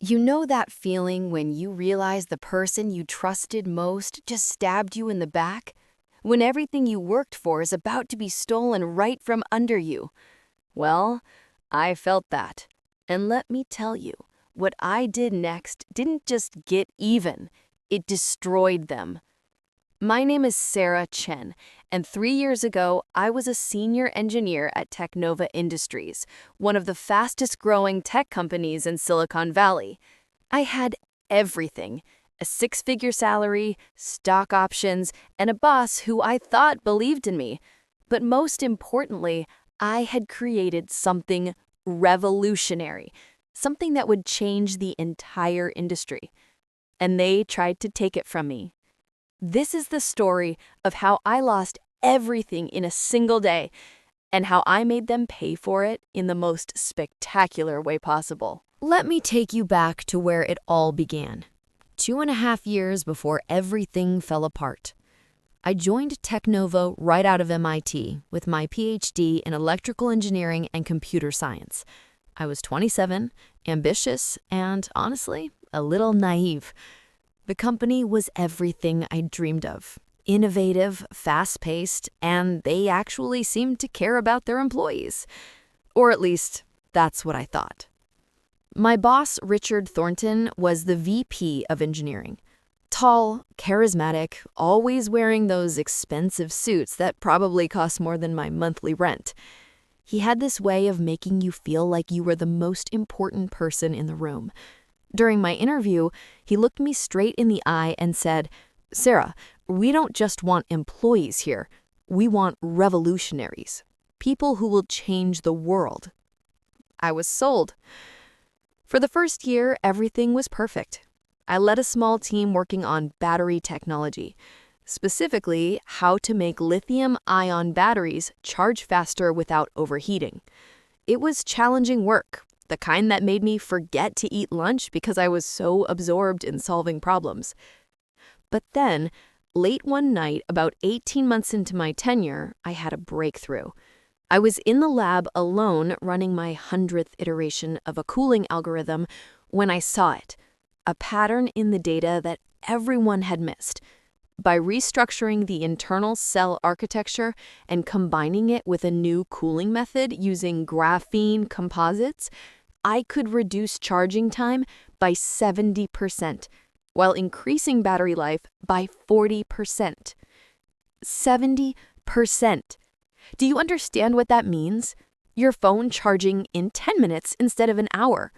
You know that feeling when you realize the person you trusted most just stabbed you in the back? When everything you worked for is about to be stolen right from under you? Well, I felt that. And let me tell you, what I did next didn't just get even, it destroyed them. My name is Sarah Chen, and 3 years ago, I was a senior engineer at Technova Industries, one of the fastest growing tech companies in Silicon Valley. I had everything: a six-figure salary, stock options, and a boss who I thought believed in me. But most importantly, I had created something revolutionary, something that would change the entire industry. And they tried to take it from me. This is the story of how I lost everything in a single day and how I made them pay for it in the most spectacular way possible. Let me take you back to where it all began. 2.5 years before everything fell apart. I joined Technova right out of MIT with my PhD in electrical engineering and computer science. I was 27, ambitious, and honestly, a little naive. The company was everything I dreamed of. Innovative, fast-paced, and they actually seemed to care about their employees. Or at least, that's what I thought. My boss, Richard Thornton, was the VP of engineering. Tall, charismatic, always wearing those expensive suits that probably cost more than my monthly rent. He had this way of making you feel like you were the most important person in the room. During my interview, he looked me straight in the eye and said, "Sarah, we don't just want employees here. We want revolutionaries, people who will change the world." I was sold. For the first year, everything was perfect. I led a small team working on battery technology, specifically how to make lithium-ion batteries charge faster without overheating. It was challenging work, the kind that made me forget to eat lunch because I was so absorbed in solving problems. But then, late one night, about 18 months into my tenure, I had a breakthrough. I was in the lab alone running my 100th iteration of a cooling algorithm when I saw it, a pattern in the data that everyone had missed. By restructuring the internal cell architecture and combining it with a new cooling method using graphene composites, I could reduce charging time by 70%, while increasing battery life by 40%. 70%. Do you understand what that means? Your phone charging in 10 minutes instead of an hour.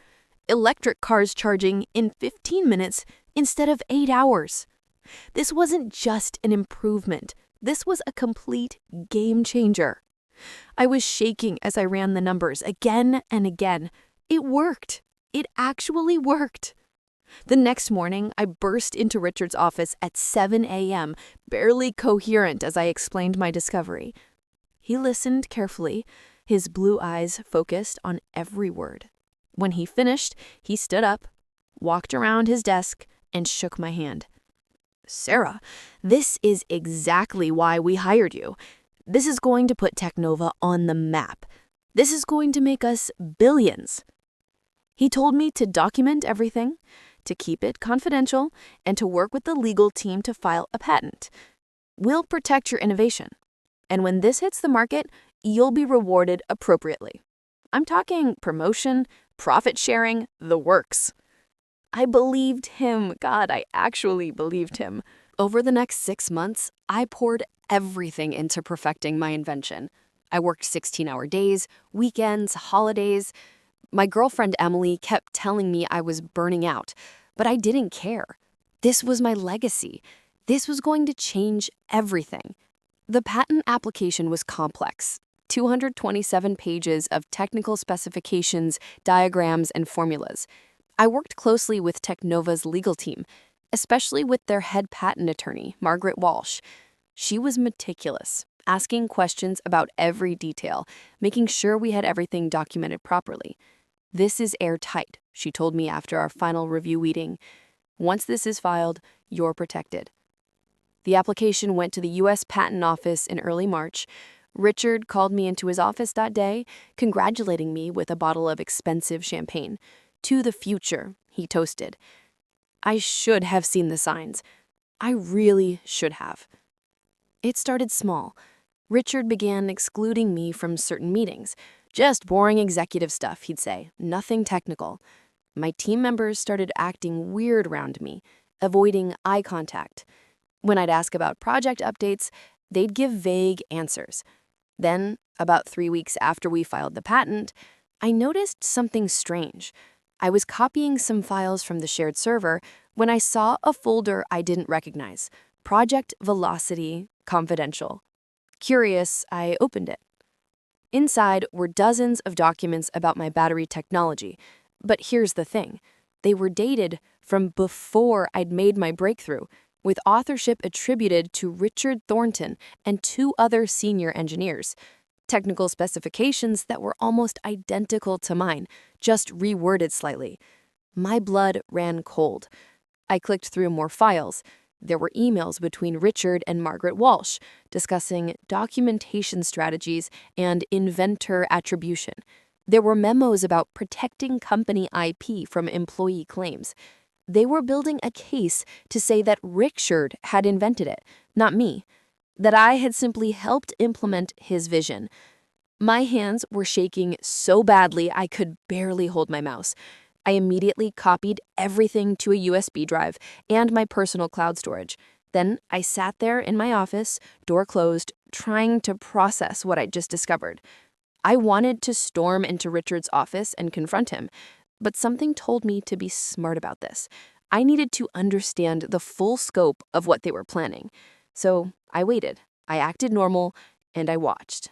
Electric cars charging in 15 minutes instead of 8 hours. This wasn't just an improvement. This was a complete game changer. I was shaking as I ran the numbers again and again. It worked. It actually worked. The next morning, I burst into Richard's office at 7 a.m., barely coherent as I explained my discovery. He listened carefully, his blue eyes focused on every word. When he finished, he stood up, walked around his desk, and shook my hand. "Sarah, this is exactly why we hired you. This is going to put Technova on the map. This is going to make us billions." He told me to document everything, to keep it confidential, and to work with the legal team to file a patent. "We'll protect your innovation. And when this hits the market, you'll be rewarded appropriately." I'm talking promotion, profit sharing, the works. I believed him. God, I actually believed him. Over the next 6 months, I poured everything into perfecting my invention. I worked 16-hour days, weekends, holidays. My girlfriend Emily kept telling me I was burning out, but I didn't care. This was my legacy. This was going to change everything. The patent application was complex. 227 pages of technical specifications, diagrams, and formulas. I worked closely with Technova's legal team, especially with their head patent attorney, Margaret Walsh. She was meticulous, asking questions about every detail, making sure we had everything documented properly. "This is airtight," she told me after our final review meeting. "Once this is filed, you're protected." The application went to the U.S. Patent Office in early March. Richard called me into his office that day, congratulating me with a bottle of expensive champagne. To the future, he toasted. I should have seen the signs. I really should have. It started small. Richard began excluding me from certain meetings. Just boring executive stuff, he'd say, nothing technical. My team members started acting weird around me, avoiding eye contact. When I'd ask about project updates, they'd give vague answers. Then, about 3 weeks after we filed the patent, I noticed something strange. I was copying some files from the shared server when I saw a folder I didn't recognize, Project Velocity Confidential. Curious, I opened it. Inside were dozens of documents about my battery technology, but here's the thing. They were dated from before I'd made my breakthrough, with authorship attributed to Richard Thornton and 2 other senior engineers. Technical specifications that were almost identical to mine, just reworded slightly. My blood ran cold. I clicked through more files. There were emails between Richard and Margaret Walsh discussing documentation strategies and inventor attribution. There were memos about protecting company IP from employee claims. They were building a case to say that Richard had invented it, not me, that I had simply helped implement his vision. My hands were shaking so badly I could barely hold my mouse. I immediately copied everything to a USB drive and my personal cloud storage. Then I sat there in my office, door closed, trying to process what I'd just discovered. I wanted to storm into Richard's office and confront him, but something told me to be smart about this. I needed to understand the full scope of what they were planning. So I waited, I acted normal, and I watched.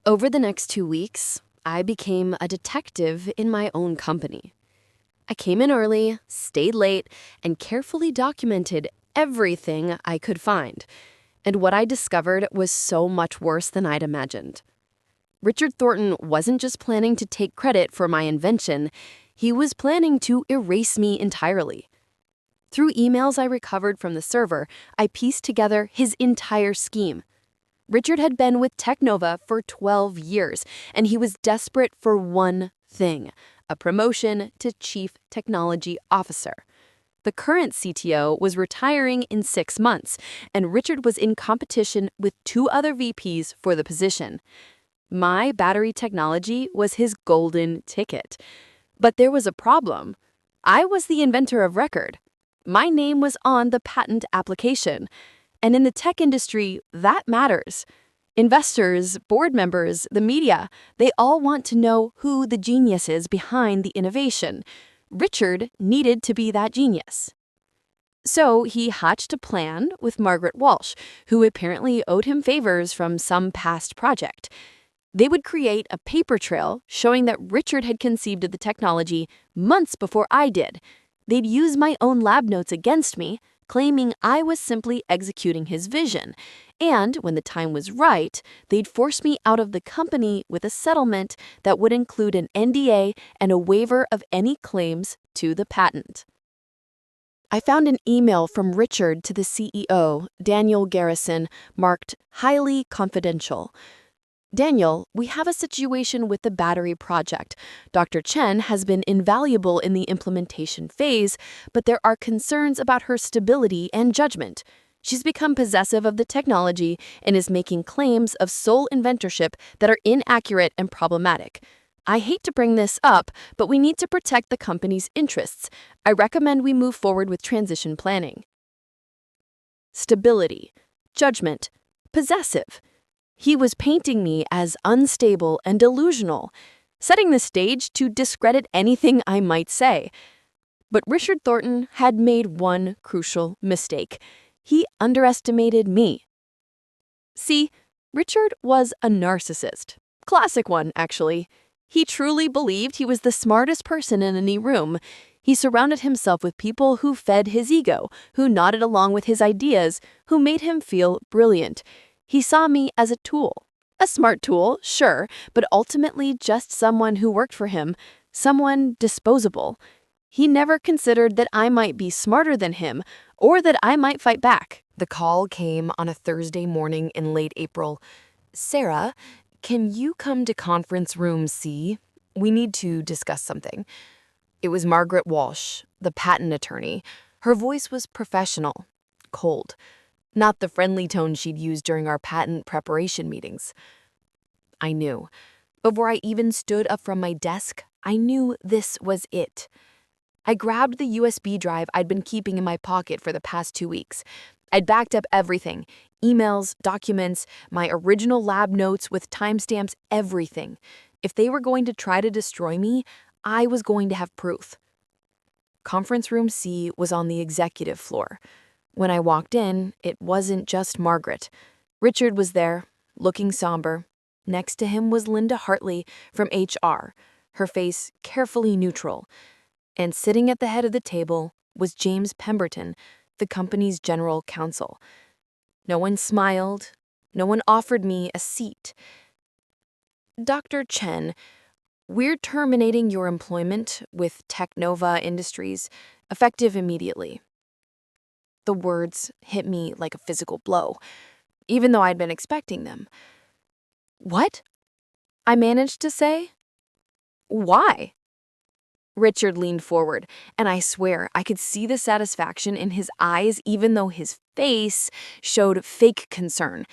Over the next 2 weeks, I became a detective in my own company. I came in early, stayed late, and carefully documented everything I could find. And what I discovered was so much worse than I'd imagined. Richard Thornton wasn't just planning to take credit for my invention, he was planning to erase me entirely. Through emails I recovered from the server, I pieced together his entire scheme. Richard had been with Technova for 12 years, and he was desperate for one thing: a promotion to Chief Technology Officer. The current CTO was retiring in 6 months, and Richard was in competition with 2 other VPs for the position. My battery technology was his golden ticket. But there was a problem. I was the inventor of record. My name was on the patent application. And in the tech industry, that matters. Investors, board members, the media, they all want to know who the genius is behind the innovation. Richard needed to be that genius. So he hatched a plan with Margaret Walsh, who apparently owed him favors from some past project. They would create a paper trail showing that Richard had conceived of the technology months before I did. They'd use my own lab notes against me, claiming I was simply executing his vision. And when the time was right, they'd force me out of the company with a settlement that would include an NDA and a waiver of any claims to the patent. I found an email from Richard to the CEO, Daniel Garrison, marked highly confidential. Daniel, we have a situation with the battery project. Dr. Chen has been invaluable in the implementation phase, but there are concerns about her stability and judgment. She's become possessive of the technology and is making claims of sole inventorship that are inaccurate and problematic. I hate to bring this up, but we need to protect the company's interests. I recommend we move forward with transition planning. Stability, judgment, possessive. He was painting me as unstable and delusional, setting the stage to discredit anything I might say. But Richard Thornton had made one crucial mistake. He underestimated me. See, Richard was a narcissist. Classic one, actually. He truly believed he was the smartest person in any room. He surrounded himself with people who fed his ego, who nodded along with his ideas, who made him feel brilliant. He saw me as a tool. A smart tool, sure, but ultimately just someone who worked for him, someone disposable. He never considered that I might be smarter than him or that I might fight back. The call came on a Thursday morning in late April. Sarah, can you come to conference room C? We need to discuss something. It was Margaret Walsh, the patent attorney. Her voice was professional, cold, not the friendly tone she'd used during our patent preparation meetings. I knew. Before I even stood up from my desk, I knew this was it. I grabbed the USB drive I'd been keeping in my pocket for the past 2 weeks. I'd backed up everything: emails, documents, my original lab notes with timestamps, everything. If they were going to try to destroy me, I was going to have proof. Conference room C was on the executive floor. When I walked in, it wasn't just Margaret. Richard was there, looking somber. Next to him was Linda Hartley from HR, her face carefully neutral. And sitting at the head of the table was James Pemberton, the company's general counsel. No one smiled. No one offered me a seat. "Dr. Chen, we're terminating your employment with Technova Industries, effective immediately." The words hit me like a physical blow, even though I'd been expecting them. "What?" I managed to say. "Why?" Richard leaned forward, and I swear I could see the satisfaction in his eyes even though his face showed fake concern.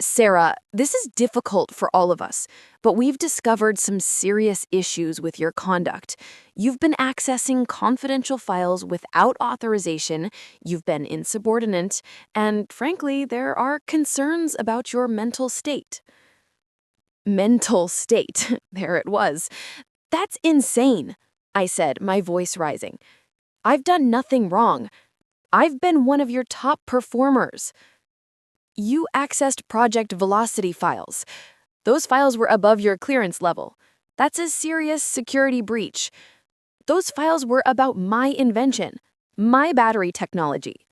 "Sarah, this is difficult for all of us, but we've discovered some serious issues with your conduct. You've been accessing confidential files without authorization, you've been insubordinate, and frankly, there are concerns about your mental state." Mental state. There it was. "That's insane," I said, my voice rising. "I've done nothing wrong. I've been one of your top performers." "You accessed Project Velocity files. Those files were above your clearance level. That's a serious security breach. Those files were about my invention, my battery technology."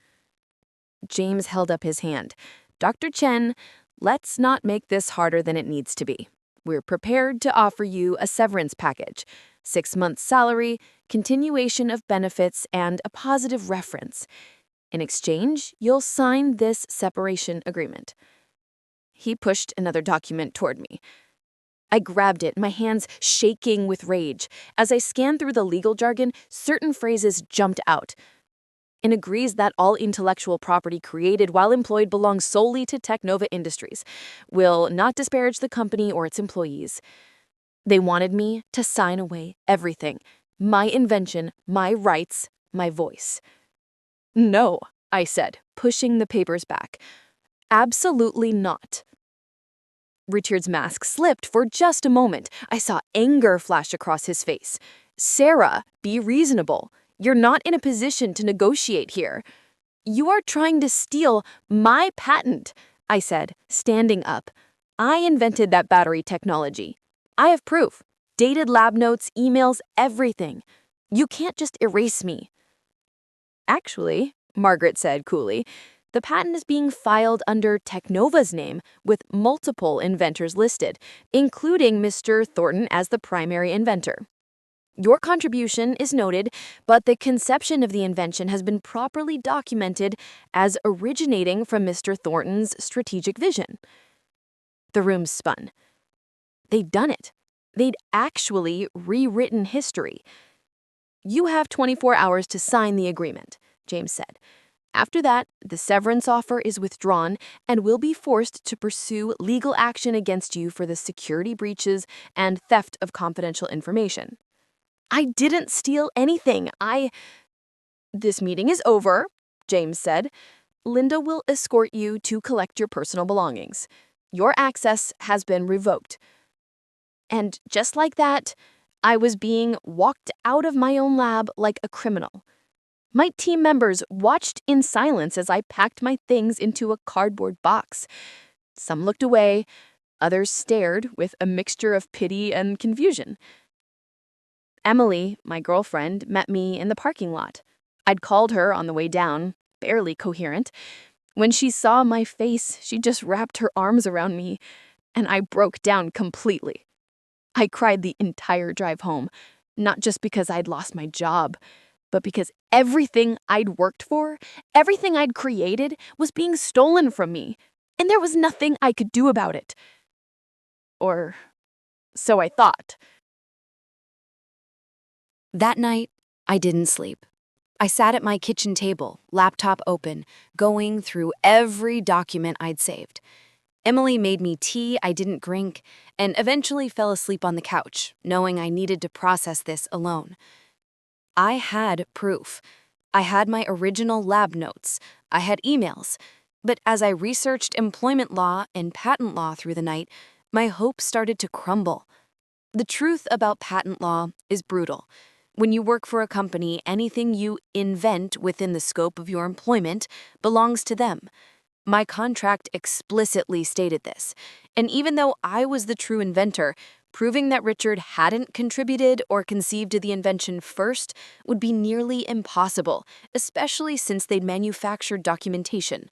James held up his hand. "Dr. Chen, let's not make this harder than it needs to be. We're prepared to offer you a severance package, 6 months' salary, continuation of benefits, and a positive reference. In exchange, you'll sign this separation agreement." He pushed another document toward me. I grabbed it, my hands shaking with rage. As I scanned through the legal jargon, certain phrases jumped out. "It agrees that all intellectual property created while employed belongs solely to Technova Industries. Will not disparage the company or its employees." They wanted me to sign away everything: my invention, my rights, my voice. "No," I said, pushing the papers back. "Absolutely not." Richard's mask slipped for just a moment. I saw anger flash across his face. "Sarah, be reasonable. You're not in a position to negotiate here. You are trying to steal my patent," I said, standing up. "I invented that battery technology. I have proof. Dated lab notes, emails, everything. You can't just erase me." "Actually," Margaret said coolly, "the patent is being filed under Technova's name with multiple inventors listed, including Mr. Thornton as the primary inventor. Your contribution is noted, but the conception of the invention has been properly documented as originating from Mr. Thornton's strategic vision." The room spun. They'd done it. They'd actually rewritten history. "You have 24 hours to sign the agreement," James said. "After that, the severance offer is withdrawn and we'll be forced to pursue legal action against you for the security breaches and theft of confidential information." "I didn't steal anything. "This meeting is over," James said. "Linda will escort you to collect your personal belongings. Your access has been revoked." And just like that, I was being walked out of my own lab like a criminal. My team members watched in silence as I packed my things into a cardboard box. Some looked away, others stared with a mixture of pity and confusion. Emily, my girlfriend, met me in the parking lot. I'd called her on the way down, barely coherent. When she saw my face, she just wrapped her arms around me, and I broke down completely. I cried the entire drive home, not just because I'd lost my job, but because everything I'd worked for, everything I'd created, was being stolen from me, and there was nothing I could do about it. Or so I thought. That night, I didn't sleep. I sat at my kitchen table, laptop open, going through every document I'd saved. Emily made me tea I didn't drink, and eventually fell asleep on the couch, knowing I needed to process this alone. I had proof. I had my original lab notes. I had emails. But as I researched employment law and patent law through the night, my hopes started to crumble. The truth about patent law is brutal. When you work for a company, anything you invent within the scope of your employment belongs to them. My contract explicitly stated this, and even though I was the true inventor, proving that Richard hadn't contributed or conceived the invention first would be nearly impossible, especially since they'd manufactured documentation.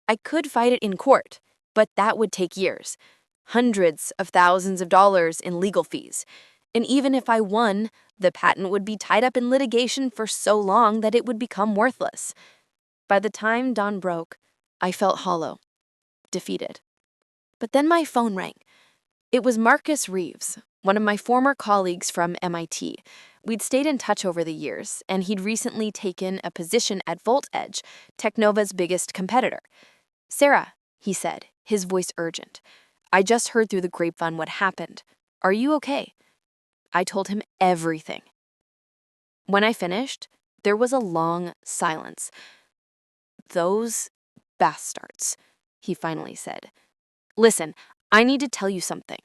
I could fight it in court, but that would take years, hundreds of thousands of dollars in legal fees. And even if I won, the patent would be tied up in litigation for so long that it would become worthless. By the time dawn broke, I felt hollow, defeated. But then my phone rang. It was Marcus Reeves, one of my former colleagues from MIT. We'd stayed in touch over the years, and he'd recently taken a position at VoltEdge, Technova's biggest competitor. "Sarah," he said, his voice urgent, "I just heard through the grapevine what happened. Are you okay?" I told him everything. When I finished, there was a long silence. "Those bastards," he finally said. "Listen, I need to tell you something.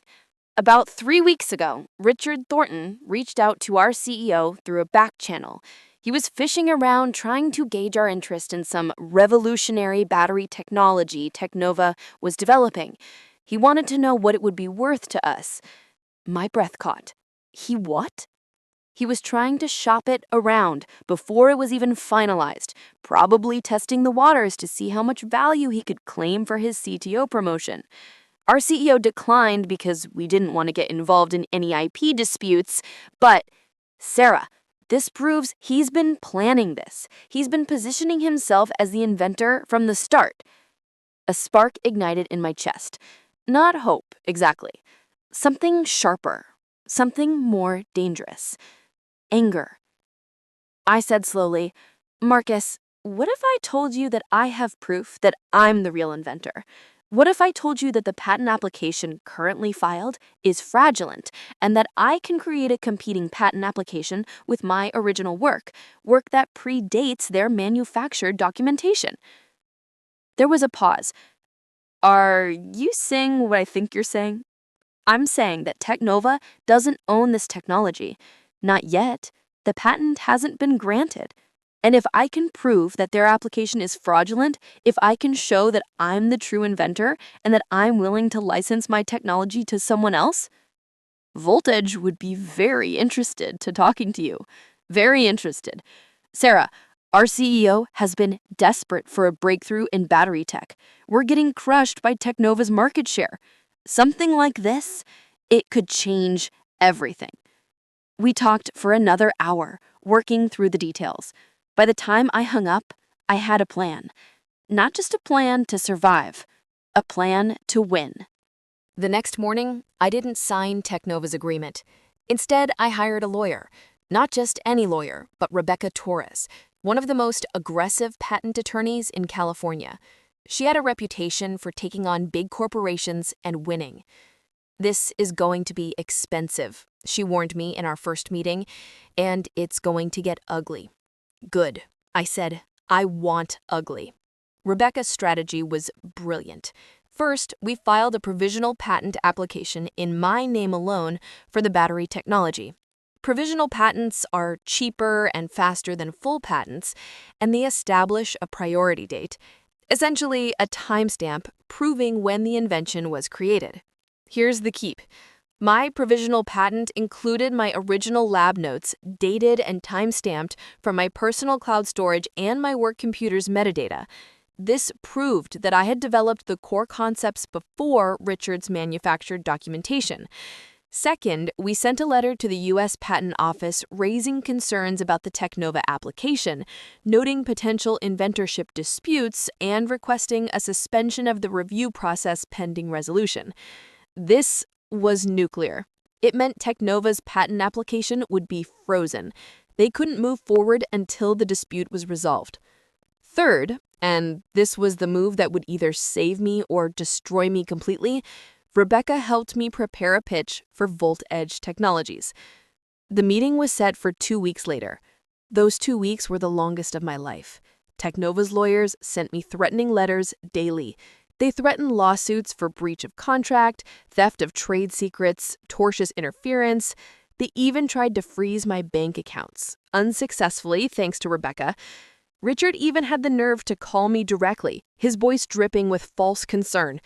About 3 weeks ago, Richard Thornton reached out to our CEO through a back channel. He was fishing around trying to gauge our interest in some revolutionary battery technology Technova was developing. He wanted to know what it would be worth to us." My breath caught. He what? He was trying to shop it around before it was even finalized, probably testing the waters to see how much value he could claim for his CTO promotion. Our CEO declined because we didn't want to get involved in any IP disputes, but, Sarah, this proves he's been planning this. He's been positioning himself as the inventor from the start. A spark ignited in my chest. Not hope, exactly. Something sharper. Something more dangerous. Anger. I said slowly, "Marcus, what if I told you that I have proof that I'm the real inventor? What if I told you that the patent application currently filed is fraudulent and that I can create a competing patent application with my original work that predates their manufactured documentation?" There was a pause. "Are you saying what I think you're saying?" "I'm saying that Technova doesn't own this technology. Not yet. The patent hasn't been granted. And if I can prove that their application is fraudulent, if I can show that I'm the true inventor and that I'm willing to license my technology to someone else, VoltEdge would be very interested to talking to you. Very interested. Sarah, our CEO has been desperate for a breakthrough in battery tech. We're getting crushed by Technova's market share. Something like this, it could change everything." We talked for another hour, working through the details. By the time I hung up, I had a plan. Not just a plan to survive, a plan to win. The next morning, I didn't sign Technova's agreement. Instead, I hired a lawyer. Not just any lawyer, but Rebecca Torres, one of the most aggressive patent attorneys in California. She had a reputation for taking on big corporations and winning. "This is going to be expensive," she warned me in our first meeting, "and it's going to get ugly." "Good," I said. "I want ugly." Rebecca's strategy was brilliant. First, we filed a provisional patent application in my name alone for the battery technology. Provisional patents are cheaper and faster than full patents, and they establish a priority date, essentially a timestamp proving when the invention was created. Here's the keep. My provisional patent included my original lab notes, dated and time-stamped from my personal cloud storage and my work computer's metadata. This proved that I had developed the core concepts before Richard's manufactured documentation. Second, we sent a letter to the U.S. Patent Office raising concerns about the Technova application, noting potential inventorship disputes and requesting a suspension of the review process pending resolution. This was nuclear. It meant Technova's patent application would be frozen. They couldn't move forward until the dispute was resolved. Third, and this was the move that would either save me or destroy me completely, Rebecca helped me prepare a pitch for Volt Edge Technologies. The meeting was set for 2 weeks later. Those 2 weeks were the longest of my life. Technova's lawyers sent me threatening letters daily. They threatened lawsuits for breach of contract, theft of trade secrets, tortious interference. They even tried to freeze my bank accounts, unsuccessfully thanks to Rebecca. Richard even had the nerve to call me directly, his voice dripping with false concern.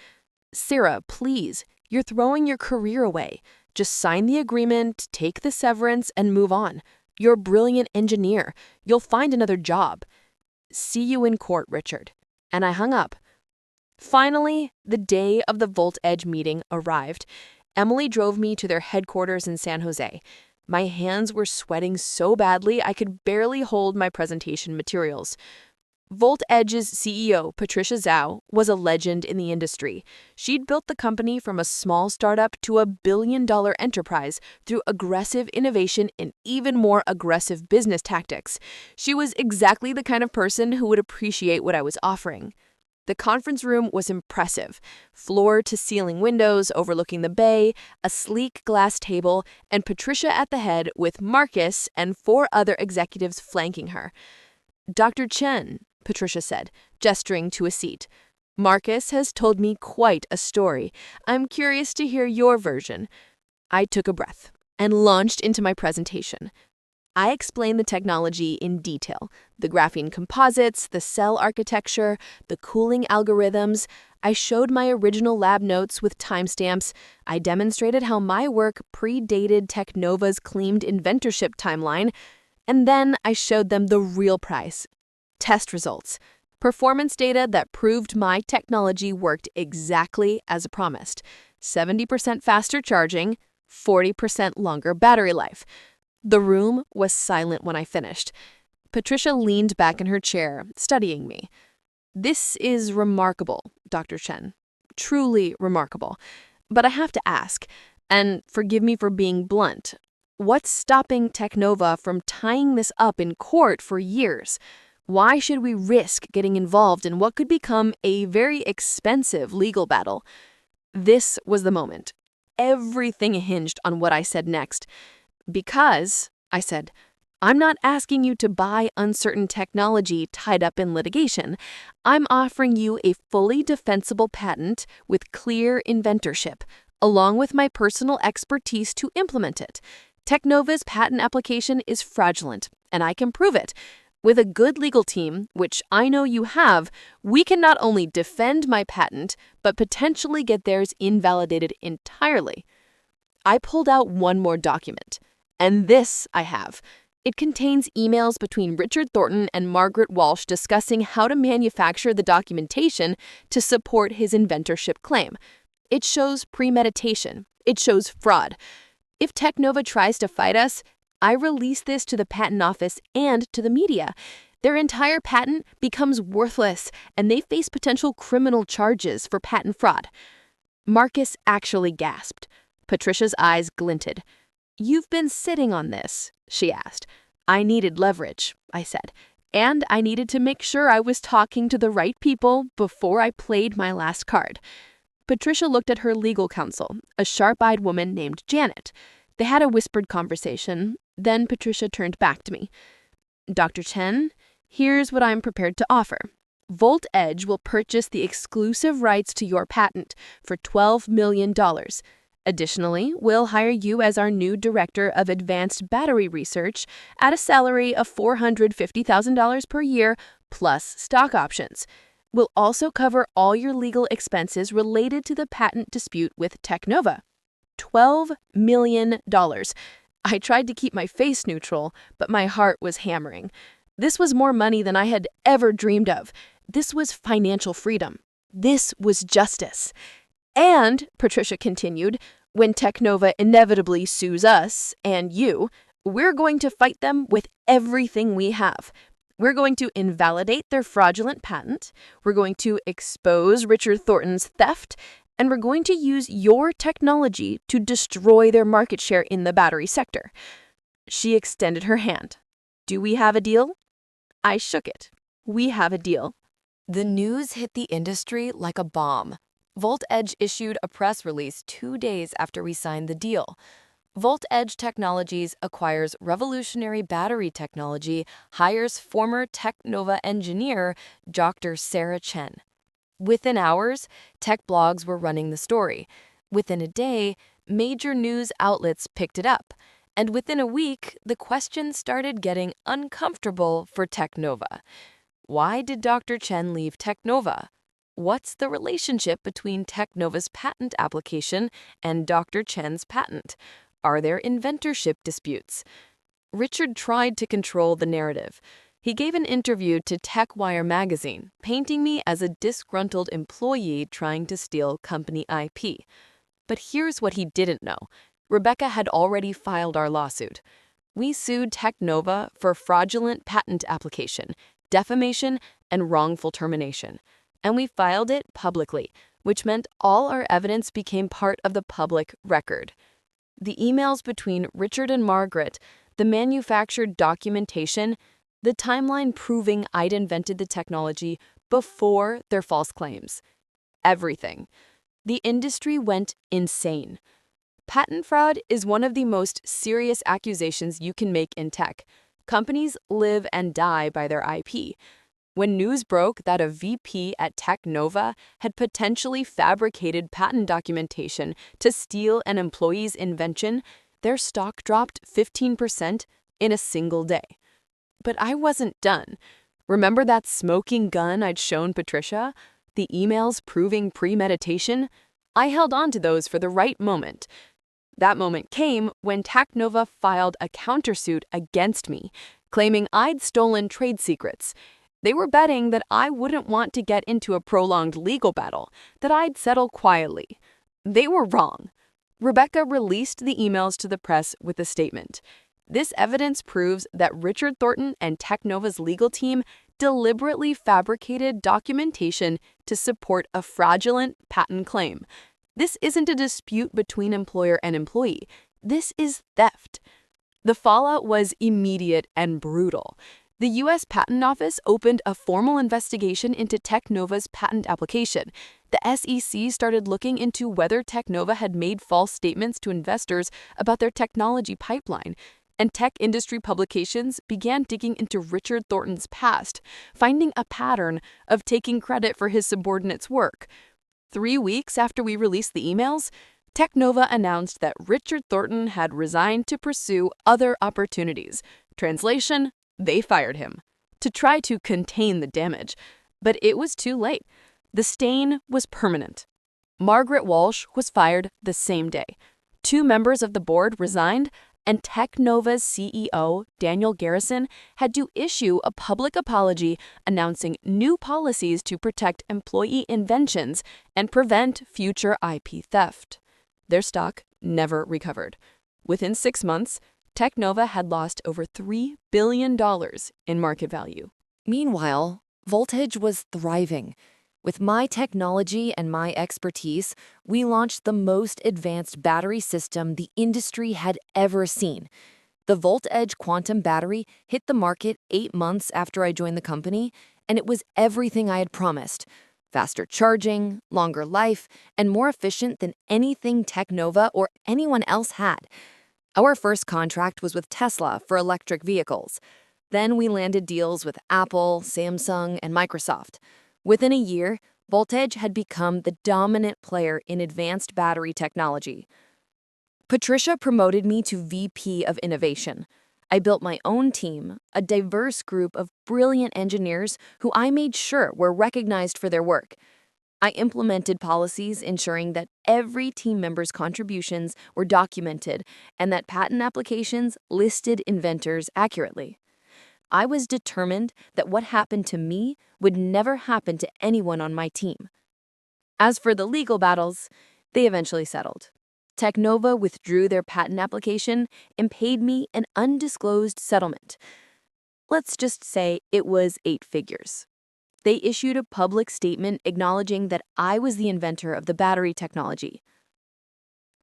"Sarah, please, you're throwing your career away. Just sign the agreement, take the severance, and move on. You're a brilliant engineer. You'll find another job. See you in court, Richard." And I hung up. Finally, the day of the Volt Edge meeting arrived. Emily drove me to their headquarters in San Jose. My hands were sweating so badly I could barely hold my presentation materials. Volt Edge's CEO, Patricia Zhao, was a legend in the industry. She'd built the company from a small startup to a billion-dollar enterprise through aggressive innovation and even more aggressive business tactics. She was exactly the kind of person who would appreciate what I was offering. The conference room was impressive. Floor-to-ceiling windows overlooking the bay, a sleek glass table, and Patricia at the head with Marcus and 4 other executives flanking her. "Dr. Chen," Patricia said, gesturing to a seat. "Marcus has told me quite a story. I'm curious to hear your version." I took a breath and launched into my presentation. I explained the technology in detail, the graphene composites, the cell architecture, the cooling algorithms. I showed my original lab notes with timestamps. I demonstrated how my work predated Technova's claimed inventorship timeline. And then I showed them the real price. Test results. Performance data that proved my technology worked exactly as promised. 70% faster charging, 40% longer battery life. The room was silent when I finished. Patricia leaned back in her chair, studying me. "This is remarkable, Dr. Chen. Truly remarkable. But I have to ask, and forgive me for being blunt, what's stopping Technova from tying this up in court for years? Why should we risk getting involved in what could become a very expensive legal battle?" This was the moment. Everything hinged on what I said next. "Because," I said, "I'm not asking you to buy uncertain technology tied up in litigation. I'm offering you a fully defensible patent with clear inventorship, along with my personal expertise to implement it. Technova's patent application is fraudulent, and I can prove it. With a good legal team, which I know you have, we can not only defend my patent, but potentially get theirs invalidated entirely." I pulled out one more document. And this I have. It contains emails between Richard Thornton and Margaret Walsh discussing how to manufacture the documentation to support his inventorship claim. It shows premeditation. It shows fraud. If Technova tries to fight us, I release this to the patent office and to the media. Their entire patent becomes worthless, and they face potential criminal charges for patent fraud. Marcus actually gasped. Patricia's eyes glinted. "You've been sitting on this?" she asked. "I needed leverage," I said, "and I needed to make sure I was talking to the right people before I played my last card." Patricia looked at her legal counsel, a sharp-eyed woman named Janet. They had a whispered conversation. Then Patricia turned back to me. "Dr. Chen, here's what I'm prepared to offer. Volt Edge will purchase the exclusive rights to your patent for $12 million. Additionally, we'll hire you as our new Director of Advanced Battery Research at a salary of $450,000 per year plus stock options. We'll also cover all your legal expenses related to the patent dispute with Technova. $12 million. I tried to keep my face neutral, but my heart was hammering. This was more money than I had ever dreamed of. This was financial freedom. This was justice. And, Patricia continued, when Technova inevitably sues us and you, we're going to fight them with everything we have. We're going to invalidate their fraudulent patent, we're going to expose Richard Thornton's theft, and we're going to use your technology to destroy their market share in the battery sector." She extended her hand. Do we have a deal? I shook it. We have a deal. The news hit the industry like a bomb. VoltEdge issued a press release 2 days after we signed the deal. VoltEdge Technologies acquires revolutionary battery technology, hires former Technova engineer Dr. Sarah Chen. Within hours, tech blogs were running the story. Within a day, major news outlets picked it up. And within a week, the questions started getting uncomfortable for Technova. Why did Dr. Chen leave Technova? What's the relationship between Technova's patent application and Dr. Chen's patent? Are there inventorship disputes? Richard tried to control the narrative. He gave an interview to TechWire magazine, painting me as a disgruntled employee trying to steal company IP. But here's what he didn't know. Rebecca had already filed our lawsuit. We sued Technova for fraudulent patent application, defamation, and wrongful termination. And we filed it publicly, which meant all our evidence became part of the public record. The emails between Richard and Margaret, the manufactured documentation, the timeline proving I'd invented the technology before their false claims. Everything. The industry went insane. Patent fraud is one of the most serious accusations you can make in tech. Companies live and die by their IP. When news broke that a VP at Technova had potentially fabricated patent documentation to steal an employee's invention, their stock dropped 15% in a single day. But I wasn't done. Remember that smoking gun I'd shown Patricia? The emails proving premeditation? I held on to those for the right moment. That moment came when Technova filed a countersuit against me, claiming I'd stolen trade secrets. They were betting that I wouldn't want to get into a prolonged legal battle, that I'd settle quietly. They were wrong. Rebecca released the emails to the press with a statement. This evidence proves that Richard Thornton and Technova's legal team deliberately fabricated documentation to support a fraudulent patent claim. This isn't a dispute between employer and employee. This is theft. The fallout was immediate and brutal. The U.S. Patent Office opened a formal investigation into Technova's patent application. The SEC started looking into whether Technova had made false statements to investors about their technology pipeline. And tech industry publications began digging into Richard Thornton's past, finding a pattern of taking credit for his subordinates' work. 3 weeks after we released the emails, Technova announced that Richard Thornton had resigned to pursue other opportunities. Translation: they fired him to try to contain the damage, but it was too late. The stain was permanent. Margaret Walsh was fired the same day. 2 members of the board resigned, and Technova's CEO, Daniel Garrison, had to issue a public apology announcing new policies to protect employee inventions and prevent future IP theft. Their stock never recovered. Within 6 months, Technova had lost over $3 billion in market value. Meanwhile, VoltEdge was thriving. With my technology and my expertise, we launched the most advanced battery system the industry had ever seen. The VoltEdge Quantum battery hit the market 8 months after I joined the company, and it was everything I had promised. Faster charging, longer life, and more efficient than anything Technova or anyone else had. Our first contract was with Tesla for electric vehicles. Then we landed deals with Apple, Samsung, and Microsoft. Within a year, VoltEdge had become the dominant player in advanced battery technology. Patricia promoted me to VP of Innovation. I built my own team, a diverse group of brilliant engineers who I made sure were recognized for their work. I implemented policies ensuring that every team member's contributions were documented and that patent applications listed inventors accurately. I was determined that what happened to me would never happen to anyone on my team. As for the legal battles, they eventually settled. Technova withdrew their patent application and paid me an undisclosed settlement. Let's just say it was 8 figures. They issued a public statement acknowledging that I was the inventor of the battery technology.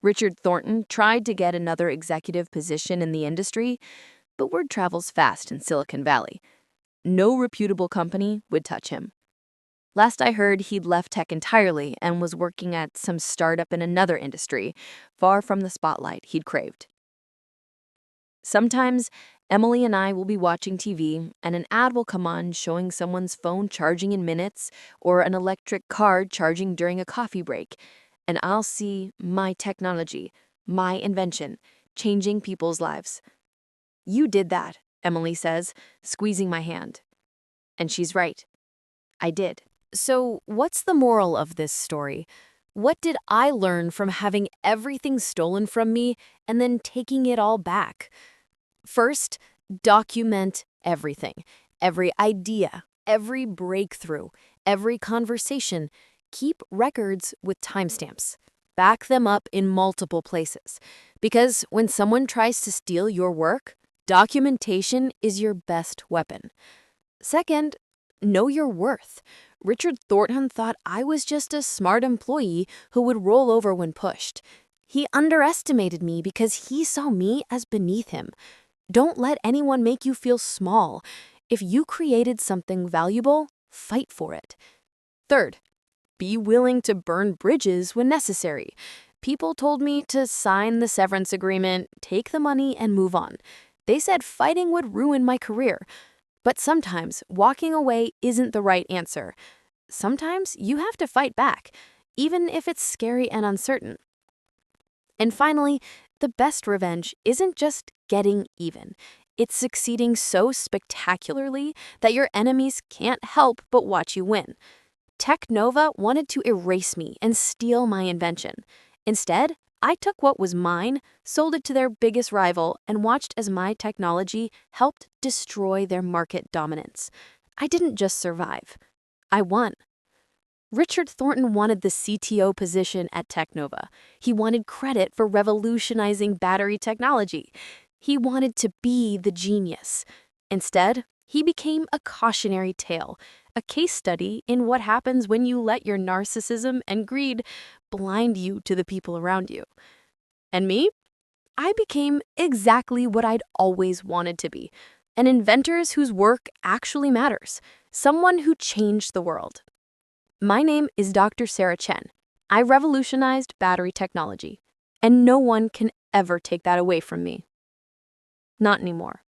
Richard Thornton tried to get another executive position in the industry, but word travels fast in Silicon Valley. No reputable company would touch him. Last I heard, he'd left tech entirely and was working at some startup in another industry, far from the spotlight he'd craved. Sometimes, Emily and I will be watching TV, and an ad will come on showing someone's phone charging in minutes or an electric car charging during a coffee break, and I'll see my technology, my invention, changing people's lives. You did that, Emily says, squeezing my hand. And she's right. I did. So, what's the moral of this story? What did I learn from having everything stolen from me and then taking it all back? First, document everything. Every idea, every breakthrough, every conversation. Keep records with timestamps. Back them up in multiple places. Because when someone tries to steal your work, documentation is your best weapon. Second, know your worth. Richard Thornton thought I was just a smart employee who would roll over when pushed. He underestimated me because he saw me as beneath him. Don't let anyone make you feel small. If you created something valuable, fight for it. Third, be willing to burn bridges when necessary. People told me to sign the severance agreement, take the money, and move on. They said fighting would ruin my career. But sometimes walking away isn't the right answer. Sometimes you have to fight back, even if it's scary and uncertain. And finally, the best revenge isn't just getting even. It's succeeding so spectacularly that your enemies can't help but watch you win. Technova wanted to erase me and steal my invention. Instead, I took what was mine, sold it to their biggest rival, and watched as my technology helped destroy their market dominance. I didn't just survive. I won. Richard Thornton wanted the CTO position at Technova. He wanted credit for revolutionizing battery technology. He wanted to be the genius. Instead, he became a cautionary tale, a case study in what happens when you let your narcissism and greed blind you to the people around you. And me? I became exactly what I'd always wanted to be, an inventor whose work actually matters, someone who changed the world. My name is Dr. Sarah Chen. I revolutionized battery technology, and no one can ever take that away from me. Not anymore.